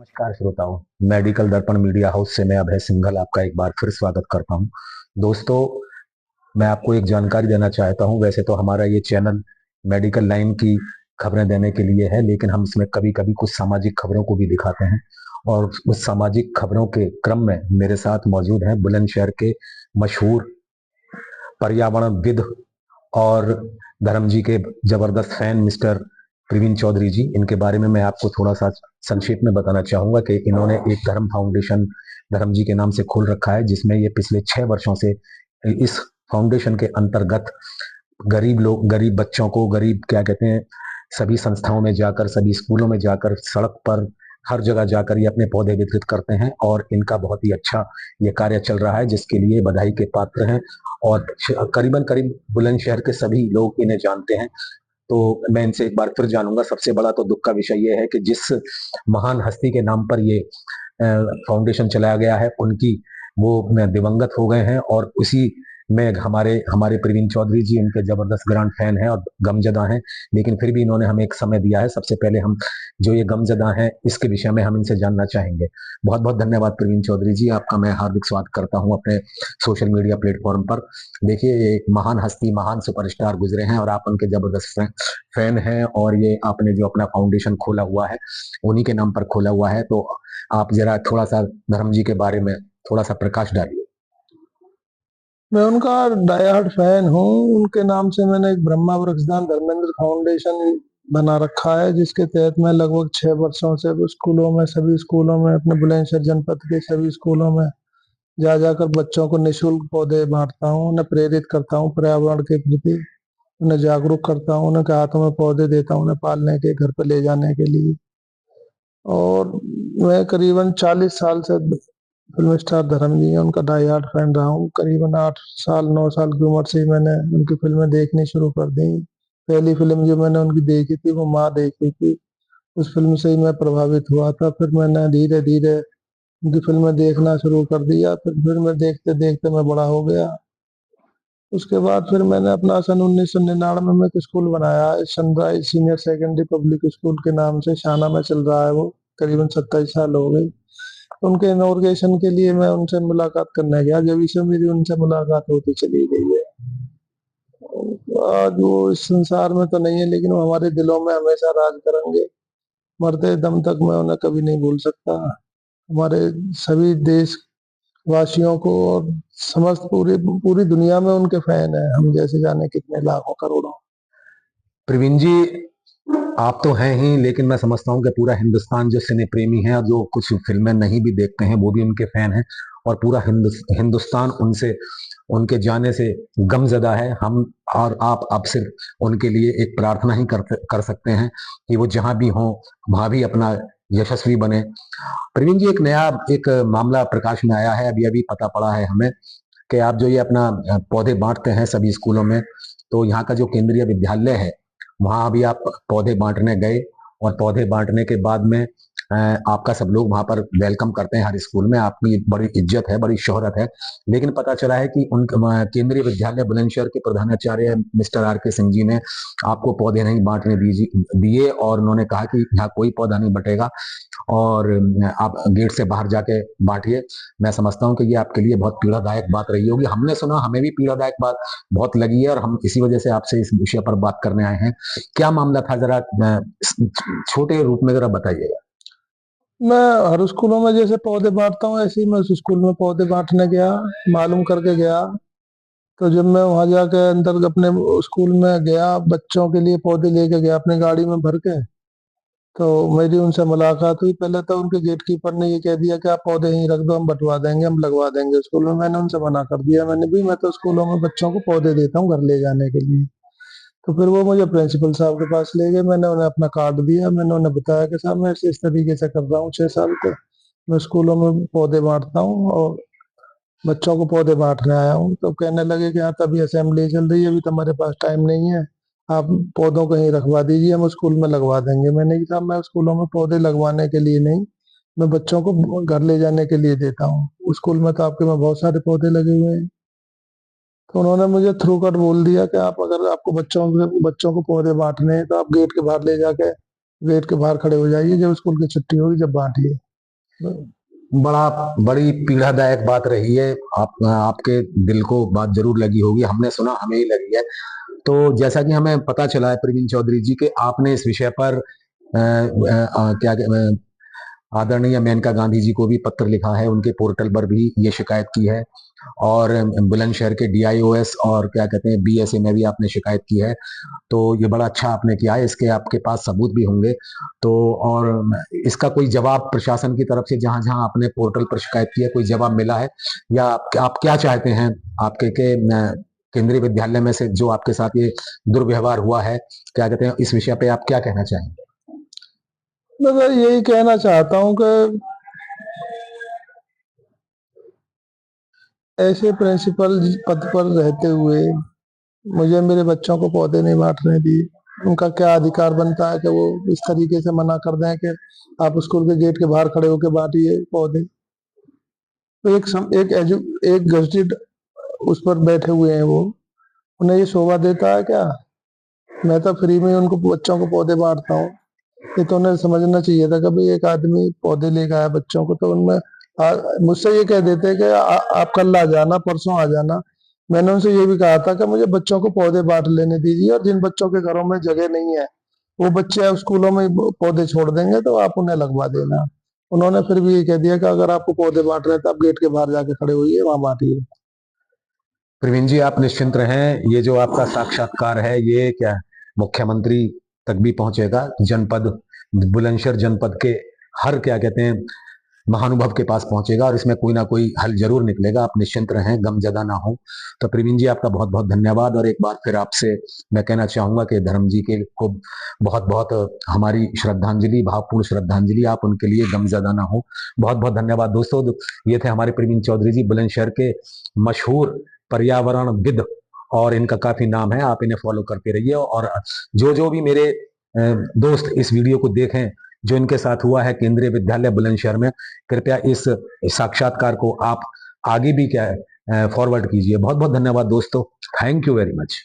नमस्कार श्रोताओं। मेडिकल दर्पण मीडिया हाउस से मैं अभय सिंघल आपका एक बार फिर स्वागत करता हूं। दोस्तों, मैं आपको एक जानकारी देना चाहता हूं। वैसे तो हमारा ये चैनल मेडिकल लाइन की खबरें देने के लिए है, लेकिन हम इसमें कभी कभी कुछ सामाजिक खबरों को भी दिखाते हैं। और उस सामाजिक खबरों के क्रम में मेरे साथ मौजूद हैं बुलंदशहर के मशहूर पर्यावरणविद और धर्म जी के जबरदस्त फैन मिस्टर प्रवीण चौधरी जी। इनके बारे में मैं आपको थोड़ा सा संक्षेप में बताना चाहूंगा कि इन्होंने एक धर्म फाउंडेशन धर्म जी के नाम से खोल रखा है, जिसमें ये पिछले 6 वर्षों से इस फाउंडेशन के अंतर्गत गरीब लोग, गरीब बच्चों को, गरीब क्या कहते हैं, सभी संस्थाओं में जाकर, सभी स्कूलों में जाकर, सड़क पर हर जगह जाकर ये अपने पौधे वितरित करते हैं। और इनका बहुत ही अच्छा ये कार्य चल रहा है, जिसके लिए बधाई के पात्र हैं। और करीबन करीब बुलंदशहर के सभी लोग इन्हें जानते हैं। तो मैं इनसे एक बार फिर जानूंगा। सबसे बड़ा तो दुख का विषय यह है कि जिस महान हस्ती के नाम पर ये फाउंडेशन चलाया गया है, उनकी वो दिवंगत हो गए हैं। और उसी में हमारे हमारे प्रवीण चौधरी जी इनके जबरदस्त ग्रांड फैन हैं और गमजदा हैं। लेकिन फिर भी इन्होंने हमें एक समय दिया है। सबसे पहले हम जो ये गमजदा हैं इसके विषय में हम इनसे जानना चाहेंगे। बहुत बहुत धन्यवाद प्रवीण चौधरी जी, आपका मैं हार्दिक स्वागत करता हूं अपने सोशल मीडिया प्लेटफॉर्म पर। देखिए, ये एक महान हस्ती, महान सुपरस्टार गुजरे हैं और आप उनके जबरदस्त फैन हैं। और ये आपने जो अपना फाउंडेशन खोला हुआ है उन्हीं के नाम पर खोला हुआ है। तो आप जरा थोड़ा सा धर्म जी के बारे में थोड़ा सा प्रकाश डालिए। मैं उनका डायहार्ड फैन हूँ। उनके नाम से मैंने एक ब्रह्मा वृक्षदान धर्मेंद्र फाउंडेशन बना रखा है, जिसके तहत मैं लगभग 6 वर्षों से स्कूलों में, सभी स्कूलों में, अपने बुलंदशहर जनपद के सभी स्कूलों में जा जाकर बच्चों को निःशुल्क पौधे बांटता हूँ, उन्हें प्रेरित करता हूँ पर्यावरण के प्रति, उन्हें जागरूक करता हूँ, उनके हाथों में पौधे देता हूँ, उन्हें पालने के, घर पर ले जाने के लिए। और मैं करीबन 40 साल से फिल्म स्टार धर्म जी हैं उनका डाई हार्ट फैन रहा हूँ। करीबन 8 साल 9 साल की उम्र से ही मैंने उनकी फिल्में देखनी शुरू कर दी। पहली फिल्म जो मैंने उनकी देखी थी वो माँ देखी थी। उस फिल्म से ही मैं प्रभावित हुआ था। फिर मैंने धीरे धीरे उनकी फिल्में देखना शुरू कर दिया। फिर फिल्में देखते देखते मैं बड़ा हो गया। उसके बाद फिर मैंने अपना सन 1999 में एक स्कूल बनाया है, sunrise senior secondary public school के नाम से। शाना में चल रहा है वो। करीबन 27 साल हो गई। उनके इनॉग्रेशन के लिए मैं उनसे मुलाकात करने गया, जब से मेरी उनसे मुलाकात होती चली गई है। आज वो इस संसार में तो नहीं है, लेकिन वो हमारे दिलों में हमेशा राज करेंगे। मरते दम तक मैं उन्हें कभी नहीं भूल सकता। हमारे सभी देश वासियों को और समस्त पूरी पूरी दुनिया में उनके फैन है, हम जैसे जाने कितने लाखों करोड़ों। प्रवीण जी, आप तो हैं ही, लेकिन मैं समझता हूँ कि पूरा हिंदुस्तान जो सिने प्रेमी है और जो कुछ फिल्में नहीं भी देखते हैं वो भी उनके फैन हैं। और पूरा हिंदुस्तान उनसे, उनके जाने से गमजदा है। हम और आप सिर्फ उनके लिए एक प्रार्थना ही कर सकते हैं कि वो जहां भी हों वहां भी अपना यशस्वी बने। प्रवीण जी, एक नया एक मामला प्रकाश में आया है, अभी अभी पता पड़ा है हमें कि आप जो ये अपना पौधे बांटते हैं सभी स्कूलों में, तो यहाँ का जो केंद्रीय विद्यालय है वहां अभी आप पौधे बांटने गए। और पौधे बांटने के बाद में आपका सब लोग वहां पर वेलकम करते हैं। हर स्कूल में आपकी बड़ी इज्जत है, बड़ी शोहरत है। लेकिन पता चला है कि उन केंद्रीय विद्यालय बुलंदशहर के प्रधानाचार्य मिस्टर आर के सिंह जी ने आपको पौधे नहीं बांटने दिए और उन्होंने कहा कि यहाँ कोई पौधा नहीं बटेगा और आप गेट से बाहर जाके बांटिए। मैं समझता हूँ कि ये आपके लिए बहुत पीड़ादायक बात रही होगी। हमने सुना, हमें भी पीड़ादायक बात बहुत लगी है और हम इसी वजह से आपसे इस विषय पर बात करने आए हैं। क्या मामला था, जरा छोटे रूप में जरा बताइएगा। मैं हर स्कूलों में जैसे पौधे बांटता हूँ, ऐसे ही मैं उस स्कूल में पौधे बांटने गया, मालूम करके गया। तो जब मैं वहां जाके अंदर अपने स्कूल में गया, बच्चों के लिए पौधे लेके गया अपनी गाड़ी में भर के, तो मेरी उनसे मुलाकात हुई। पहले तो उनके गेट कीपर ने ये कह दिया कि आप पौधे यहीं रख दो, हम बंटवा देंगे, हम लगवा देंगे स्कूल में। मैंने उनसे मना कर दिया। मैंने भी, मैं तो स्कूलों में बच्चों को पौधे देता हूँ घर ले जाने के लिए। तो फिर वो मुझे प्रिंसिपल साहब के पास ले गए। मैंने उन्हें अपना कार्ड दिया। मैंने उन्हें बताया कि साहब मैं इस तरीके से कर रहा हूँ 6 साल से। मैं स्कूलों में पौधे बांटता हूँ और बच्चों को पौधे बांटने आया हूँ। तो कहने लगे कि हाँ, तभी असेंबली चल रही है, अभी तो हमारे पास टाइम नहीं है, आप पौधों को यहीं रखवा दीजिए, हम स्कूल में लगवा देंगे। मैंने कहा साहब, मैं स्कूलों में पौधे लगवाने के लिए नहीं, मैं बच्चों को घर ले जाने के लिए देता हूँ। स्कूल में तो आपके में बहुत सारे पौधे लगे हुए हैं। तो उन्होंने मुझे थ्रू कट बोल दिया कि आप, अगर आपको बच्चों को पौधे बांटने हैं तो आप गेट के बाहर ले जाके, गेट के बाहर खड़े हो जाइए, जब स्कूल की छुट्टी होगी जब बांटिए। बड़ी पीड़ादायक बात रही है। आपके दिल को बात जरूर लगी होगी, हमने सुना, हमें ही लगी है। तो जैसा कि हमें पता चला है प्रवीण चौधरी जी कि आपने इस विषय पर क्या आदरणीय मेनका गांधी जी को भी पत्र लिखा है, उनके पोर्टल पर भी ये शिकायत की है, और बुलंदशहर के डीआईओएस और क्या कहते हैं बीएसए में भी आपने शिकायत की है। तो ये बड़ा अच्छा आपने किया है, इसके आपके पास सबूत भी होंगे। तो और इसका कोई जवाब प्रशासन की तरफ से जहां जहां आपने पोर्टल पर शिकायत की है, कोई जवाब मिला है? या आप क्या चाहते हैं आपके के केंद्रीय विद्यालय में से जो आपके साथ ये दुर्व्यवहार हुआ है, क्या कहते हैं, इस विषय पे आप क्या कहना चाहेंगे? मैं तो यही कहना चाहता हूँ कि ऐसे प्रिंसिपल पद पर रहते हुए मुझे मेरे बच्चों को पौधे नहीं बांटने दिए। उनका क्या अधिकार बनता है कि वो इस तरीके से मना कर दें कि आप स्कूल के गेट के बाहर खड़े होकर बांटिए पौधे। तो एक गजटेड उस पर बैठे हुए हैं वो, उन्हें ये शोभा देता है क्या? मैं तो फ्री में उनको बच्चों को पौधे बांटता हूँ। ये तो उन्हें समझना चाहिए था कि भाई एक आदमी पौधे लेकर आया बच्चों को, तो उनमें मुझसे ये कह देते कि आप कल आ जाना, परसों आ जाना। मैंने उनसे ये भी कहा था कि मुझे बच्चों को पौधे बांट लेने दीजिए, और जिन बच्चों के घरों में जगह नहीं है वो बच्चे स्कूलों में पौधे छोड़ देंगे तो आप उन्हें लगवा देना। उन्होंने फिर भी ये कह दिया कि अगर आपको पौधे बांट रहे हैं तो आप गेट के बाहर जाके खड़े होइए, वहां बांटिए। प्रवीण जी, आप निश्चिंत रहें, ये जो आपका साक्षात्कार है ये क्या मुख्यमंत्री तक भी पहुंचेगा, जनपद बुलंदशहर जनपद के हर क्या कहते हैं महानुभव के पास पहुंचेगा, और इसमें कोई ना कोई हल जरूर निकलेगा। आप निश्चिंत रहें, गमजदा ना हो। तो प्रवीण जी, आपका बहुत बहुत धन्यवाद। और एक बार फिर आपसे मैं कहना चाहूंगा कि धर्म जी के को बहुत बहुत हमारी श्रद्धांजलि, भावपूर्ण श्रद्धांजलि। आप उनके लिए गमजदा ना हो। बहुत बहुत धन्यवाद दोस्तों। ये थे हमारे प्रवीण चौधरी जी, बुलंदशहर के मशहूर पर्यावरणविद, और इनका काफी नाम है, आप इन्हें फॉलो करते रहिए। और जो जो भी मेरे दोस्त इस वीडियो को देखें, जो इनके साथ हुआ है केंद्रीय विद्यालय बुलंदशहर में, कृपया इस साक्षात्कार को आप आगे भी क्या फॉरवर्ड कीजिए। बहुत बहुत धन्यवाद दोस्तों। Thank you very much.